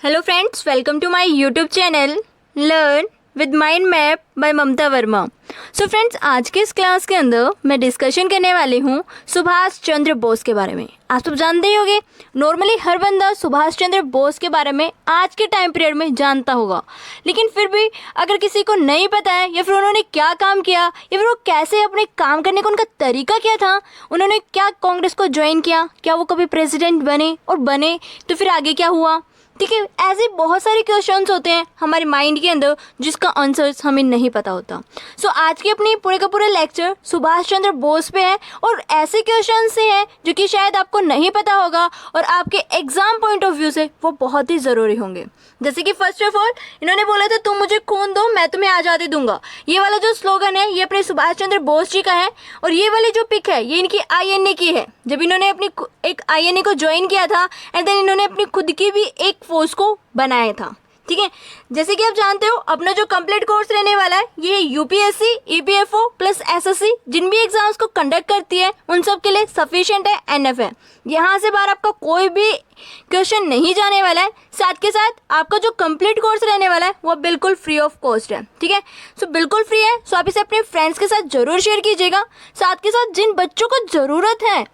Hello friends, welcome to my YouTube channel learn with mind map by Mamta Verma. So friends, आज के इस class के अंदर मैं डिस्कशन करने वाली हूँ सुभाष चंद्र बोस के बारे में। आप सब जानते ही होंगे, नॉर्मली हर बंदा सुभाष चंद्र बोस के बारे में आज के टाइम पीरियड में जानता होगा, लेकिन फिर भी अगर किसी को नहीं पता है या फिर उन्होंने क्या काम किया या फिर वो कैसे अपने काम करने का उनका तरीका क्या था, उन्होंने क्या कांग्रेस को ज्वाइन किया, क्या वो कभी प्रेसिडेंट बने और बने तो फिर आगे क्या हुआ, ठीक है। ऐसे बहुत सारे क्वेश्चंस होते हैं हमारे माइंड के अंदर जिसका आंसर्स हमें नहीं पता होता। सो आज के अपने पूरे का पूरा लेक्चर सुभाष चंद्र बोस पे है और ऐसे क्वेश्चन से है जो कि शायद आपको नहीं पता होगा और आपके एग्जाम पॉइंट ऑफ व्यू से वो बहुत ही ज़रूरी होंगे। जैसे कि फर्स्ट ऑफ ऑल इन्होंने बोला था, तुम मुझे खून दो मैं तुम्हें आज़ादी दूंगा। ये वाला जो स्लोगन है ये अपने सुभाष चंद्र बोस जी का है और ये वाली जो पिक है ये इनकी आईएनए की है। जब इन्होंने अपनी एक आईएनए को ज्वाइन किया था एंड देन इन्होंने अपनी खुद की भी एक फोर्स को बनाया था, ठीक है। जैसे कि आप जानते हो, अपना जो कंप्लीट कोर्स रहने वाला है ये यूपीएससी, ईपीएफओ प्लस एसएससी जिन भी एग्जाम्स को कंडक्ट करती है उन सब के लिए सफिशिएंट है एनएफ है। यहाँ से बाहर आपका कोई भी क्वेश्चन नहीं जाने वाला है। साथ के साथ आपका जो कंप्लीट कोर्स रहने वाला है वो बिल्कुल फ्री ऑफ कॉस्ट है, ठीक है। सो बिल्कुल फ्री है। सो आप इसे अपने फ्रेंड्स के साथ जरूर शेयर कीजिएगा। साथ के साथ जिन बच्चों को ज़रूरत है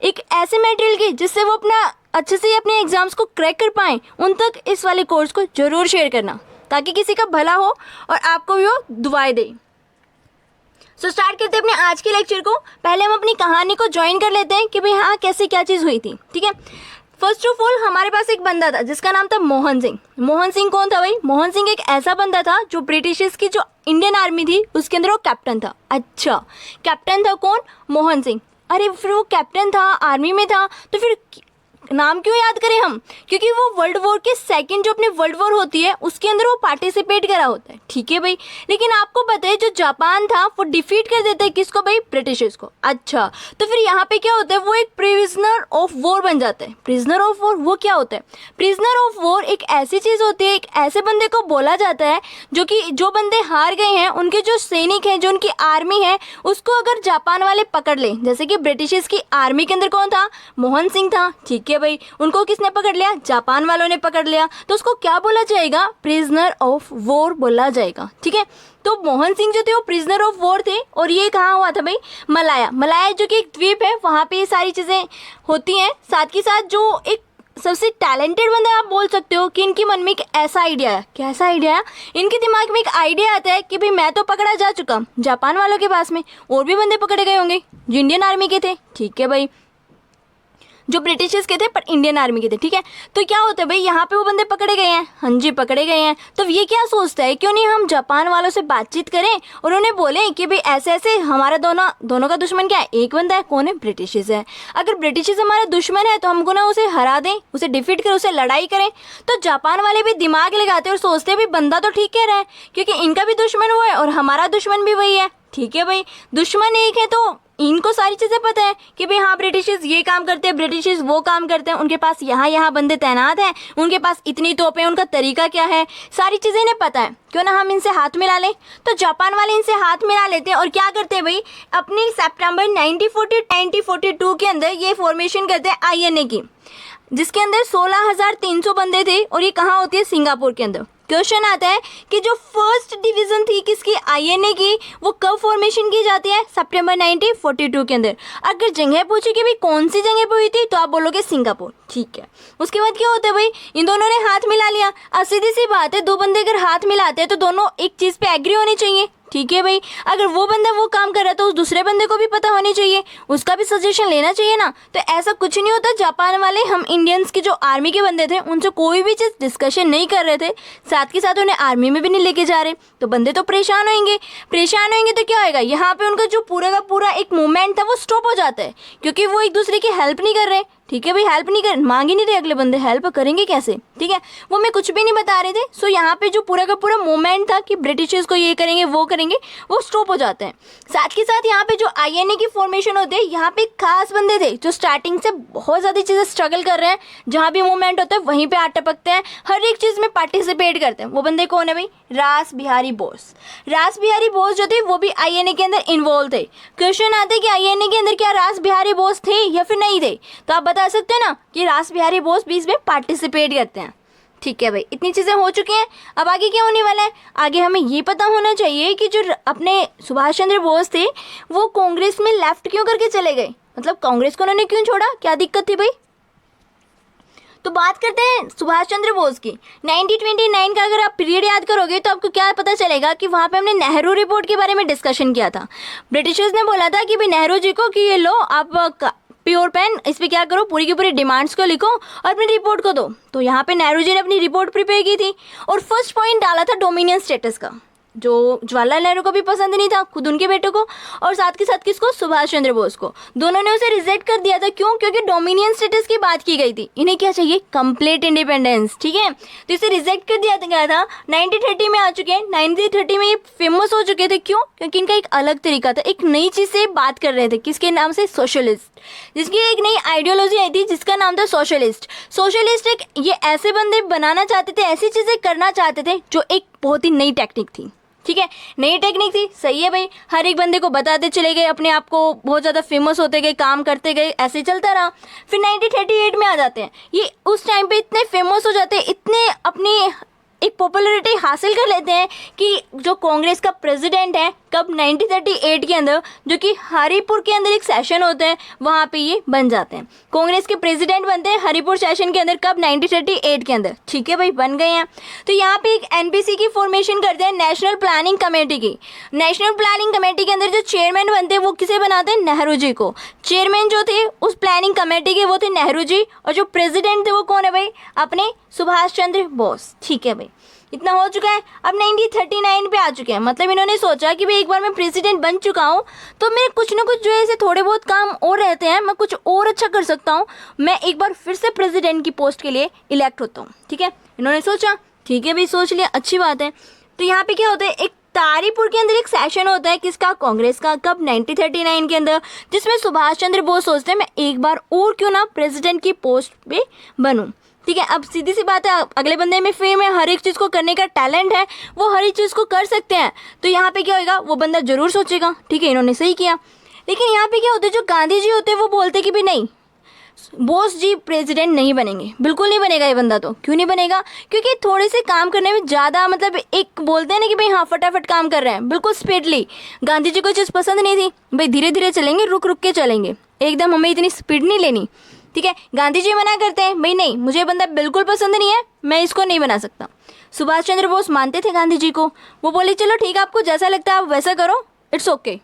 एक ऐसे मटेरियल की जिससे वो अपना अच्छे से अपने एग्जाम्स को क्रैक कर पाएँ, उन तक इस वाले कोर्स को जरूर शेयर करना ताकि किसी का भला हो और आपको भी वो दुआएं दे। सो स्टार्ट करते हैं अपने आज के लेक्चर को। पहले हम अपनी कहानी को ज्वाइन कर लेते हैं कि भाई हाँ कैसे क्या चीज़ हुई थी, ठीक है। फर्स्ट ऑफ ऑल हमारे पास एक बंदा था जिसका नाम था मोहन सिंह। मोहन सिंह कौन था भाई? मोहन सिंह एक ऐसा बंदा था जो ब्रिटिशर्स की जो इंडियन आर्मी थी उसके अंदर वो कैप्टन था। अच्छा, कैप्टन था कौन? मोहन सिंह। अरे फिर वो कैप्टन था, आर्मी में था, तो फिर नाम क्यों याद करें हम? क्योंकि वो वर्ल्ड वॉर के सेकंड जो अपनी वर्ल्ड वॉर होती है उसके अंदर वो पार्टिसिपेट करा होता है, ठीक है भाई। लेकिन आपको पता है जो जापान था वो डिफीट कर देता है किसको भाई? ब्रिटिशर्स को। अच्छा, तो फिर यहाँ पे क्या होता है? वो एक प्रिजनर ऑफ वॉर बन जाता है। प्रिजनर ऑफ वॉर वो क्या होता है? प्रिजनर ऑफ वॉर एक ऐसी चीज़ होती है, एक ऐसे बंदे को बोला जाता है जो कि जो बंदे हार गए हैं उनके जो सैनिक हैं, जो उनकी आर्मी है, उसको अगर जापान वाले पकड़ लें, जैसे कि ब्रिटिशर्स की आर्मी के अंदर कौन था? मोहन सिंह था, ठीक है भाई। उनको किसने पकड़ लिया? जापान वालों ने पकड़ लिया, तो उसको क्या बोला जाएगा? प्रिजनर ऑफ वॉर बोला जाएगा, ठीक है। तो मोहन सिंह जो थे वो प्रिजनर ऑफ वॉर थे और ये कहाँ हुआ था भाई? मलाया। मलाया जो कि एक द्वीप है, वहाँ पे ये सारी चीज़ें होती हैं। साथ के साथ जो एक सबसे टैलेंटेड बंदा आप बोल सकते हो कि इनके मन में एक ऐसा आइडिया है। कैसा आइडिया है? इनके दिमाग में एक आइडिया आता है कि भाई मैं तो पकड़ा जा चुका जापान वालों के पास में, और भी बंदे पकड़े गए होंगे जो इंडियन आर्मी के थे, ठीक है भाई, जो ब्रिटिशर्स के थे पर इंडियन आर्मी के थे, ठीक है। तो क्या होता है भाई, यहाँ पे वो बंदे पकड़े गए हैं, हाँ जी पकड़े गए हैं। तो ये क्या सोचता है, क्यों नहीं हम जापान वालों से बातचीत करें और उन्हें बोले कि भाई ऐसे ऐसे हमारा दोनों का दुश्मन क्या है? एक बंदा है, कौन है? ब्रिटिशर्स है। अगर ब्रिटिशर्स हमारा दुश्मन है तो हमको ना उसे हरा दें, उसे डिफीट करें, उसे लड़ाई करें। तो जापान वाले भी दिमाग लगाते और सोचते हैं भाई बंदा तो ठीक कह रहा है, क्योंकि इनका भी दुश्मन वो है और हमारा दुश्मन भी वही है, ठीक है भाई। दुश्मन एक है तो इनको सारी चीज़ें पता है कि भाई हाँ ब्रिटिशर्स ये काम करते हैं, ब्रिटिशर्स वो काम करते हैं, उनके पास यहाँ बंदे तैनात हैं, उनके पास इतनी तोपें, उनका तरीका क्या है, सारी चीज़ें इन्हें पता है। क्यों ना हम इनसे हाथ मिला लें? तो जापान वाले इनसे हाथ मिला लेते हैं और क्या करते हैं भाई, अपनी सितंबर 1942 के अंदर ये फॉर्मेशन करते हैं आईएनए की, जिसके अंदर 16,300 बंदे थे और ये कहाँ होती है? सिंगापुर के अंदर। क्वेश्चन आता है कि जो फर्स्ट डिवीजन थी किसकी? आईएनए की, वो कब फॉर्मेशन की जाती है? सितंबर 1942 के अंदर। अगर जगह पूछे कि भाई कौन सी जगह पे हुई थी तो आप बोलोगे सिंगापुर, ठीक है। उसके बाद क्या होता है भाई, इन दोनों ने हाथ मिला लिया। अब सीधी सी बात है, दो बंदे अगर हाथ मिलाते हैं तो दोनों एक चीज़ पे एग्री होने चाहिए, ठीक है भाई। अगर वो बंदा वो काम कर रहा है तो उस दूसरे बंदे को भी पता होनी चाहिए, उसका भी सजेशन लेना चाहिए ना। तो ऐसा कुछ नहीं होता। जापान वाले हम इंडियंस की जो आर्मी के बंदे थे उनसे कोई भी चीज़ डिस्कशन नहीं कर रहे थे, साथ के साथ उन्हें आर्मी में भी नहीं लेके जा रहे, तो बंदे तो परेशान होंगे। परेशान होंगे तो क्या होएगा, यहाँ पे उनका जो पूरा का पूरा एक मूवमेंट था वो स्टॉप हो जाता है, क्योंकि वो एक दूसरे की हेल्प नहीं कर रहे, ठीक है भाई। हेल्प नहीं कर, मांग ही नहीं रहे अगले बंदे, हेल्प करेंगे कैसे, ठीक है। वो मैं कुछ भी नहीं बता रहे थे। सो यहाँ पे जो पूरा का पूरा मूवमेंट था कि ब्रिटिशर्स को ये करेंगे वो करेंगे, वो स्टॉप हो जाते हैं। साथ के साथ यहाँ पे जो आईएनए की फॉर्मेशन होती है, यहाँ पे खास बंदे थे जो स्टार्टिंग से बहुत ज़्यादा चीज़ें स्ट्रगल कर रहे हैं, जहाँ भी मूवमेंट होता है वहीं पे आ टपकते हैं, हर एक चीज़ में पार्टिसिपेट करते हैं। वो बंदे कौन है भाई? रास बिहारी बोस। रास बिहारी बोस जो थे वो भी आईएनए के अंदर इन्वॉल्व थे। क्वेश्चन आते हैं कि आईएनए के अंदर क्या रास बिहारी बोस थे या फिर नहीं थे, तो आप बता सकते हो ना कि रास बिहारी बोस भी इसमें पार्टिसिपेट करते हैं, ठीक है भाई, इतनी चीज़ें हो चुकी हैं। अब आगे क्या होने वाला है? आगे हमें ये पता होना चाहिए कि जो अपने सुभाष चंद्र बोस थे वो कांग्रेस में लेफ्ट क्यों करके चले गए, मतलब कांग्रेस को उन्होंने क्यों छोड़ा, क्या दिक्कत थी भाई। तो बात करते हैं सुभाष चंद्र बोस की। 1929 का अगर आप पीरियड याद करोगे तो आपको क्या पता चलेगा कि वहाँ पे हमने नेहरू रिपोर्ट के बारे में डिस्कशन किया था। ब्रिटिशर्स ने बोला था कि भाई नेहरू जी को कि ये लो आप प्योर पेन, इस पर क्या करो, पूरी की पूरी डिमांड्स को लिखो और अपनी रिपोर्ट को दो। तो यहाँ पे नेहरू जी ने अपनी रिपोर्ट प्रिपेयर की थी और फर्स्ट पॉइंट डाला था डोमिनियन स्टेटस का, जो जवाहरलाल नेहरू को भी पसंद नहीं था, खुद उनके बेटे को, और साथ के साथ किसको, सुभाष चंद्र बोस को। दोनों ने उसे रिजेक्ट कर दिया था। क्यों? क्योंकि डोमिनियन स्टेटस की बात की गई थी, इन्हें क्या चाहिए, कंप्लीट इंडिपेंडेंस। ठीक है, तो इसे रिजेक्ट कर दिया गया था। 1930 में आ चुके हैं, 1930 में ये फेमस हो चुके थे। क्यों? क्योंकि इनका एक अलग तरीका था, एक नई चीज़ से बात कर रहे थे, किसके नाम से, सोशलिस्ट, जिसकी एक नई आइडियोलॉजी आई थी जिसका नाम था सोशलिस्ट। सोशलिस्ट एक ये ऐसे बंदे बनाना चाहते थे, ऐसी चीज़ें करना चाहते थे जो एक बहुत ही नई टेक्निक थी। ठीक है, नई टेक्निक थी, सही है भाई। हर एक बंदे को बताते चले गए, अपने आप को बहुत ज़्यादा फेमस होते गए, काम करते गए, ऐसे चलता रहा। फिर 1938 में आ जाते हैं, ये उस टाइम पे इतने फेमस हो जाते हैं, इतने अपनी एक पॉपुलैरिटी हासिल कर लेते हैं कि जो कांग्रेस का प्रेसिडेंट है, कब, 1938 के अंदर, जो कि हरिपुर के अंदर एक सेशन होता है, वहाँ पे ये बन जाते हैं, कांग्रेस के प्रेसिडेंट बनते हैं हरिपुर सेशन के अंदर। कब? 1938 के अंदर। ठीक है भाई, बन गए हैं। तो यहाँ पे एक एनपीसी की फॉर्मेशन करते हैं, नेशनल प्लानिंग कमेटी की। नेशनल प्लानिंग कमेटी के अंदर जो चेयरमैन बनते हैं वो किसे बनाते हैं, नेहरू जी को। चेयरमैन जो थे उस प्लानिंग कमेटी के वो थे नेहरू जी, और जो प्रेसिडेंट थे वो कौन है भाई, अपने सुभाष चंद्र बोस। ठीक है भाई, इतना हो चुका है। अब 1939 पे आ चुके हैं, मतलब इन्होंने सोचा कि भाई एक बार मैं प्रेसिडेंट बन चुका हूँ तो मेरे कुछ ना कुछ जो है ऐसे थोड़े बहुत काम और रहते हैं, मैं कुछ और अच्छा कर सकता हूँ, मैं एक बार फिर से प्रेसिडेंट की पोस्ट के लिए इलेक्ट होता हूँ। ठीक है, इन्होंने सोचा, ठीक है भाई, सोच लिया, अच्छी बात है। तो यहाँ पे क्या होता है, एक तारीपुर के अंदर एक सेशन होता है, किसका, कांग्रेस का। कब? 1939 के अंदर, जिसमें सुभाष चंद्र बोस सोचते हैं मैं एक बार और क्यों ना प्रेसिडेंट की पोस्ट पे बनूँ। ठीक है, अब सीधी सी बात है, अगले बंदे में फेम है, हर एक चीज़ को करने का टैलेंट है, वो हर एक चीज़ को कर सकते हैं, तो यहाँ पे क्या होगा, वो बंदा जरूर सोचेगा। ठीक है, इन्होंने सही किया। लेकिन यहाँ पे क्या होता है, जो गांधी जी होते हैं वो बोलते हैं कि भाई नहीं, बोस जी प्रेसिडेंट नहीं बनेंगे, बिल्कुल नहीं बनेगा ये बंदा। तो क्यों नहीं बनेगा? क्योंकि थोड़े से काम करने में ज़्यादा, मतलब एक बोलते हैं ना कि भाई हाँ फटाफट काम कर रहे हैं, बिल्कुल स्पीडली। गांधी जी को चीज़ पसंद नहीं थी, भाई धीरे धीरे चलेंगे, रुक रुक के चलेंगे, एकदम हमें इतनी स्पीड नहीं लेनी। ठीक है, गांधी जी मना करते हैं, भाई नहीं, मुझे बंदा बिल्कुल पसंद नहीं है, मैं इसको नहीं बना सकता। सुभाष चंद्र बोस मानते थे गांधी जी को, वो बोले चलो ठीक है, आपको जैसा लगता है आप वैसा करो, इट्स ओके।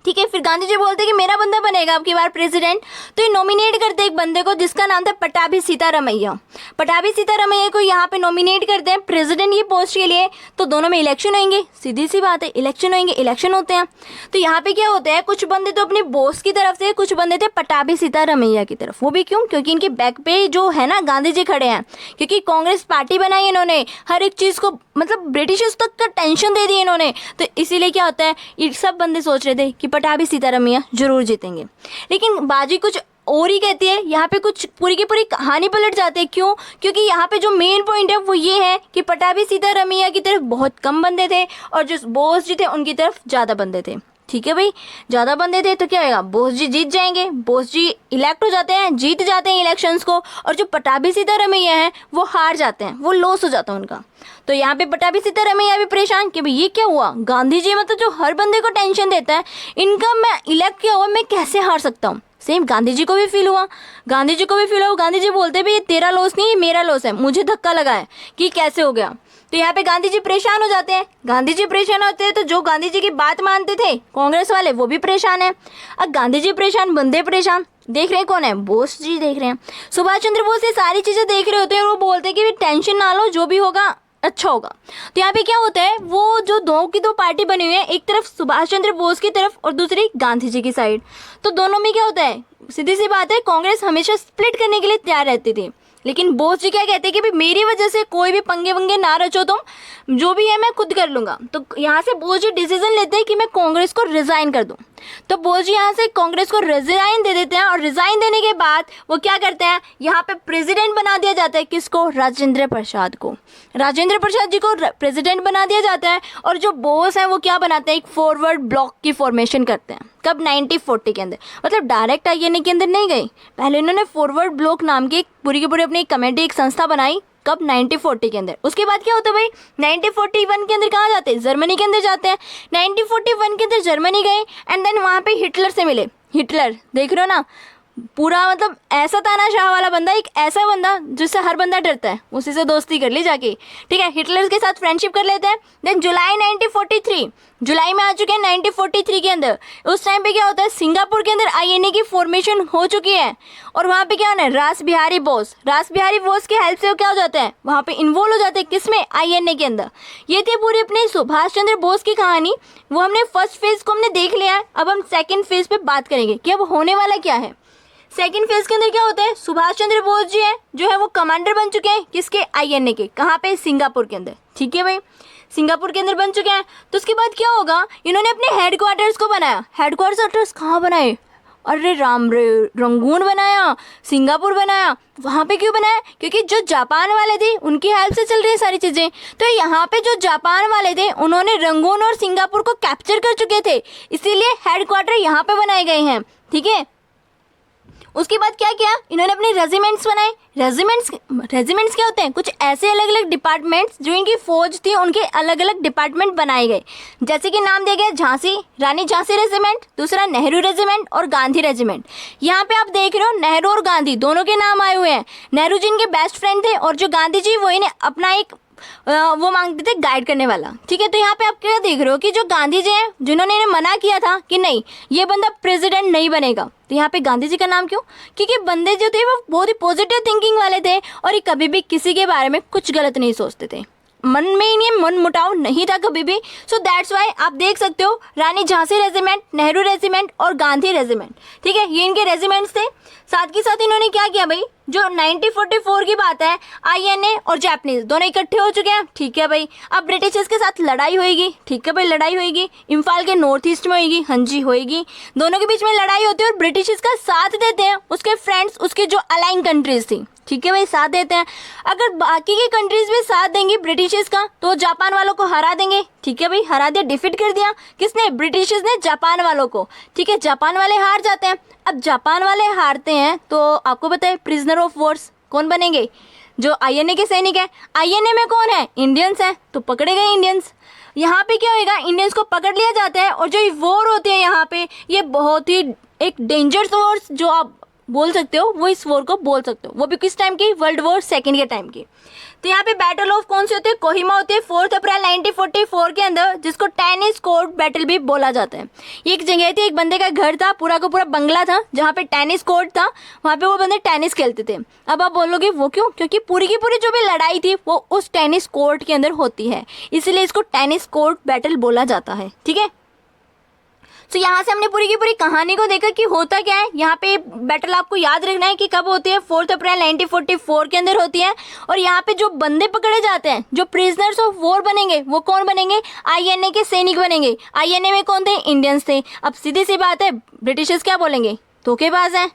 ठीक है, फिर गांधी जी बोलते कि मेरा बंदा बनेगा अब की बार प्रेसिडेंट। तो ये नॉमिनेट करते एक बंदे को जिसका नाम था पटाभी सीतारमैया। पटाभी सीतारमैया को यहाँ पे नॉमिनेट करते हैं प्रेसिडेंट की पोस्ट के लिए। तो दोनों में इलेक्शन होंगे, सीधी सी बात है, इलेक्शन होंगे, इलेक्शन होते हैं। तो यहाँ पे क्या होता है, कुछ बंदे तो अपने बॉस की तरफ से, कुछ बंदे थे पटाभी सीतारमैया की तरफ। वो भी क्यों? क्योंकि इनके बैक पे जो है ना गांधी जी खड़े हैं, क्योंकि कांग्रेस पार्टी बनाई इन्होंने, हर एक चीज़ को मतलब ब्रिटिशर्स तक का टेंशन दे दी इन्होंने। तो इसीलिए क्या होता है, ये सब बंदे सोच रहे थे कि पटाभी सीतारमैया जरूर जीतेंगे। लेकिन बाजी कुछ और ही कहती है, यहाँ पे कुछ पूरी की पूरी कहानी पलट जाती है। क्यों? क्योंकि यहाँ पे जो मेन पॉइंट है वो ये है कि पटाभी सीतारमैया की तरफ बहुत कम बंदे थे और जो बोस जी थे उनकी तरफ ज़्यादा बंदे थे। ठीक है भाई, ज़्यादा बंदे थे तो क्या होगा, बोस जी जीत जाएंगे, बोस जी इलेक्ट हो जाते हैं, जीत जाते हैं इलेक्शंस को, और जो पटाभी सीतारमैया हैं वो हार जाते हैं, वो लॉस हो जाता है उनका। तो यहाँ पे पटाभी सीतारमैया भी परेशान कि भाई ये क्या हुआ, गांधी जी मतलब जो हर बंदे को टेंशन देता है, इनका मैं इलेक्ट किया हुआ, मैं कैसे हार सकता हूँ। सेम गांधी जी को भी फील हुआ, गांधी जी को भी फील हुआ। गांधी जी बोलते भाई ये तेरा लॉस नहीं, ये मेरा लॉस है, मुझे धक्का लगा है कि कैसे हो गया। तो यहाँ पे गांधी जी परेशान हो जाते हैं। गांधी जी परेशान होते हैं तो जो गांधी जी की बात मानते थे कांग्रेस वाले वो भी परेशान है। अब गांधी जी परेशान, बंदे परेशान, देख रहे हैं कौन है, बोस जी देख रहे हैं। सुभाष चंद्र बोस ये सारी चीज़ें देख रहे होते हैं और वो बोलते हैं कि टेंशन ना लो, जो भी होगा अच्छा होगा। तो यहाँ पे क्या होता है, वो जो दो की दो पार्टी बनी हुई है, एक तरफ सुभाष चंद्र बोस की तरफ और दूसरी गांधी जी की साइड। तो दोनों में क्या होता है, सीधी सी बात है, कांग्रेस हमेशा स्प्लिट करने के लिए तैयार रहती थी। लेकिन बोस जी क्या कहते हैं कि भाई मेरी वजह से कोई भी पंगे वंगे ना रचो, तुम जो भी है मैं खुद कर लूँगा। तो यहाँ से बोस जी डिसीजन लेते हैं कि मैं कांग्रेस को रिज़ाइन कर दूँ। तो बोस जी यहाँ से कांग्रेस को रिज़ाइन दे देते हैं और रिज़ाइन देने के बाद वो क्या करते हैं, यहाँ पे प्रेसिडेंट बना दिया जाता है किसको, राजेंद्र प्रसाद को। राजेंद्र प्रसाद जी को प्रेसिडेंट बना दिया जाता है और जो बोस हैं वो क्या बनाते हैं, एक फॉरवर्ड ब्लॉक की फॉर्मेशन करते हैं। कब? 1940 के अंदर। मतलब डायरेक्ट आईएनए के अंदर नहीं गई, पहले इन्होंने फॉरवर्ड ब्लॉक नाम की पूरी की पूरी अपनी एक कमेटी, एक संस्था बनाई कब? 1940 के अंदर। उसके बाद क्या होता है भाई? 1941 के अंदर कहाँ जाते हैं? जर्मनी के अंदर जाते हैं। 1941 के अंदर जर्मनी गए एंड देन वहाँ पे हिटलर से मिले। हिटलर देख रहे हो ना, पूरा मतलब ऐसा तानाशाह वाला बंदा, एक ऐसा बंदा जिससे हर बंदा डरता है, उसी से दोस्ती कर ली जाके। ठीक है, हिटलर के साथ फ्रेंडशिप कर लेते हैं। देन जुलाई 1943, जुलाई में आ चुके हैं 1943 के अंदर। उस टाइम पे क्या होता है? सिंगापुर के अंदर आईएनए की फॉर्मेशन हो चुकी है और वहाँ पे क्या होना है? रास बिहारी बोस की हेल्प से वो क्या हो जाते हैं? वहाँ पे इन्वॉल्व हो जाते हैं। किसमें? आईएनए के अंदर। ये थी पूरी अपने सुभाष चंद्र बोस की कहानी। वो हमने फर्स्ट फेज को हमने देख लिया है। अब हम सेकेंड फेज पे बात करेंगे कि अब होने वाला क्या है। सेकेंड फेज के अंदर क्या होता है? सुभाष चंद्र बोस जी है जो है वो कमांडर बन चुके हैं। किसके? आईएनए के। कहाँ पे? सिंगापुर के अंदर। ठीक है भाई, सिंगापुर के अंदर बन चुके हैं। तो उसके बाद क्या होगा? इन्होंने अपने हेडक्वार्टर्स को बनाया। हेडक्वार्टर्स कहाँ बनाए? अरे राम रे, रंगून बनाया, सिंगापुर बनाया। वहाँ पे क्यों बनाया? क्योंकि जो जापान वाले थे उनकी हेल्प से चल रही है सारी चीज़ें। तो यहाँ पे जो जापान वाले थे उन्होंने रंगून और सिंगापुर को कैप्चर कर चुके थे, इसीलिए हेडक्वार्टर यहाँ पे बनाए गए हैं। ठीक है, उसके बाद क्या किया? इन्होंने अपने रेजिमेंट्स बनाए। रेजिमेंट्स क्या होते हैं? कुछ ऐसे अलग अलग डिपार्टमेंट्स जो इनकी फौज थी उनके अलग अलग डिपार्टमेंट बनाए गए। जैसे कि नाम दिया गया झांसी, रानी झांसी रेजिमेंट, दूसरा नेहरू रेजिमेंट और गांधी रेजिमेंट। यहाँ पे आप देख रहे हो नेहरू और गांधी दोनों के नाम आए हुए हैं। नेहरू जी इनके बेस्ट फ्रेंड थे और जो गांधी जी वो इन्हें अपना एक वो मांगते थे गाइड करने वाला। ठीक है, तो यहाँ पे आप क्या देख रहे हो कि जो गांधी जी हैं जिन्होंने इन्हें मना किया था कि नहीं ये बंदा प्रेसिडेंट नहीं बनेगा, तो यहाँ पे गांधी जी का नाम क्यों? क्योंकि बंदे जो थे वो बहुत ही पॉजिटिव थिंकिंग वाले थे और ये कभी भी किसी के बारे में कुछ गलत नहीं सोचते थे। मन में इन्हें मन मुटाव नहीं था कभी भी। सो दैट्स वाई आप देख सकते हो रानी झांसी रेजिमेंट, नेहरू रेजिमेंट और गांधी रेजिमेंट। ठीक है, ये इनके रेजिमेंट्स थे। साथ के साथ इन्होंने क्या किया भाई? जो 1944 की बात है, आईएनए और जापानीज दोनों इकट्ठे हो चुके हैं। ठीक है भाई, अब ब्रिटिशर्स के साथ लड़ाई होगी। ठीक है भाई, लड़ाई होगी इम्फाल के नॉर्थ ईस्ट में होगी। हाँ जी होगी, दोनों के बीच में लड़ाई होती है और ब्रिटिशर्स का साथ देते हैं उसके फ्रेंड्स, उसके जो अलाइन कंट्रीज थी। ठीक है भाई, साथ देते हैं। अगर बाकी की कंट्रीज भी साथ देंगी ब्रिटिशर्स का तो जापान वालों को हरा देंगे। ठीक है भाई, हरा दिया, डिफीट कर दिया। किसने? ब्रिटिशर्स ने जापान वालों को। ठीक है, जापान वाले हार जाते हैं। अब जापान वाले हारते हैं तो आपको पता है प्रिजनर ऑफ वॉर्स कौन बनेंगे? जो आईएनए के सैनिक है। आईएनए में कौन है? इंडियंस हैं, तो पकड़े गए इंडियंस। यहाँ पे क्या होगा? इंडियंस को पकड़ लिया जाता है और जो ये वॉर होती है यहाँ पे, ये बहुत ही एक डेंजरस वॉर जो आप बोल सकते हो, वो इस वॉर को बोल सकते हो। वो भी किस टाइम की? वर्ल्ड वॉर सेकेंड के टाइम की। तो यहाँ पे बैटल ऑफ कौन सी होती है? कोहिमा होती है 4 अप्रैल 1944 के अंदर, जिसको टेनिस कोर्ट बैटल भी बोला जाता है। ये एक जगह थी, एक बंदे का घर था, पूरा का पूरा बंगला था जहाँ पे टेनिस कोर्ट था। वहाँ पे वो बंदे टेनिस खेलते थे। अब आप बोलोगे वो क्यों? क्योंकि पूरी की पूरी जो भी लड़ाई थी वो उस टेनिस कोर्ट के अंदर होती है, इसलिए इसको टेनिस कोर्ट बैटल बोला जाता है। ठीक है, तो यहाँ से हमने पूरी की पूरी कहानी को देखा कि होता क्या है। यहाँ पे बैटल आपको याद रखना है कि कब होती है? 4 अप्रैल 1944 के अंदर होती है। और यहाँ पे जो बंदे पकड़े जाते हैं, जो प्रिजनर्स ऑफ वॉर बनेंगे, वो कौन बनेंगे? आईएनए के सैनिक बनेंगे। आईएनए में कौन थे? इंडियंस थे। अब सीधी सी बात है, ब्रिटिशर्स क्या बोलेंगे? धोखेबाज हैं,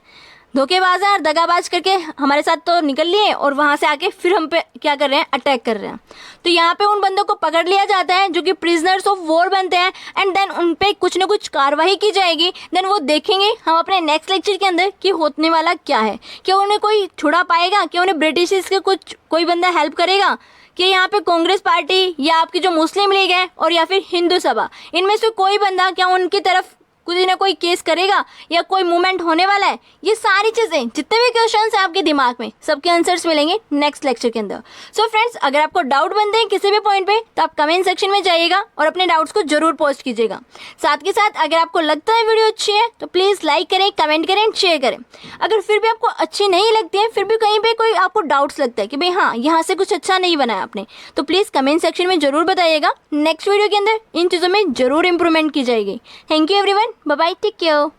धोखेबाज हैं और दगाबाज करके हमारे साथ तो निकल लिए और वहाँ से आके फिर हम पे क्या कर रहे हैं? अटैक कर रहे हैं। तो यहाँ पे उन बंदों को पकड़ लिया जाता है जो कि प्रिजनर्स ऑफ वॉर बनते हैं एंड देन उन पे कुछ ना कुछ कार्रवाई की जाएगी। देन वो देखेंगे हम अपने नेक्स्ट लेक्चर के अंदर कि होने वाला क्या है। क्या उन्हें कोई छुड़ा पाएगा? क्या उन्हें ब्रिटिशर्स के कुछ कोई बंदा हेल्प करेगा? कि यहाँ पे कांग्रेस पार्टी या आपकी जो मुस्लिम लीग है और या फिर हिंदू सभा, इनमें से कोई बंदा क्या उनकी तरफ कोई ना कोई केस करेगा या कोई मूवमेंट होने वाला है? ये सारी चीज़ें, जितने भी क्वेश्चंस हैं आपके दिमाग में, सबके आंसर्स मिलेंगे नेक्स्ट लेक्चर के अंदर। सो फ्रेंड्स, अगर आपको डाउट बनते हैं किसी भी पॉइंट पे तो आप कमेंट सेक्शन में जाइएगा और अपने डाउट्स को जरूर पोस्ट कीजिएगा। साथ के साथ अगर आपको लगता है वीडियो अच्छी है तो प्लीज़ लाइक करें, कमेंट करें, शेयर करें। अगर फिर भी आपको अच्छी नहीं लगती है, फिर भी कहीं पर कोई आपको डाउट्स लगता है कि भाई हाँ यहाँ से कुछ अच्छा नहीं बनाया आपने, तो प्लीज़ कमेंट सेक्शन में जरूर बताइएगा। नेक्स्ट वीडियो के अंदर इन चीज़ों में जरूर इंप्रूवमेंट की जाएगी। Thank you everyone, bye bye, take care.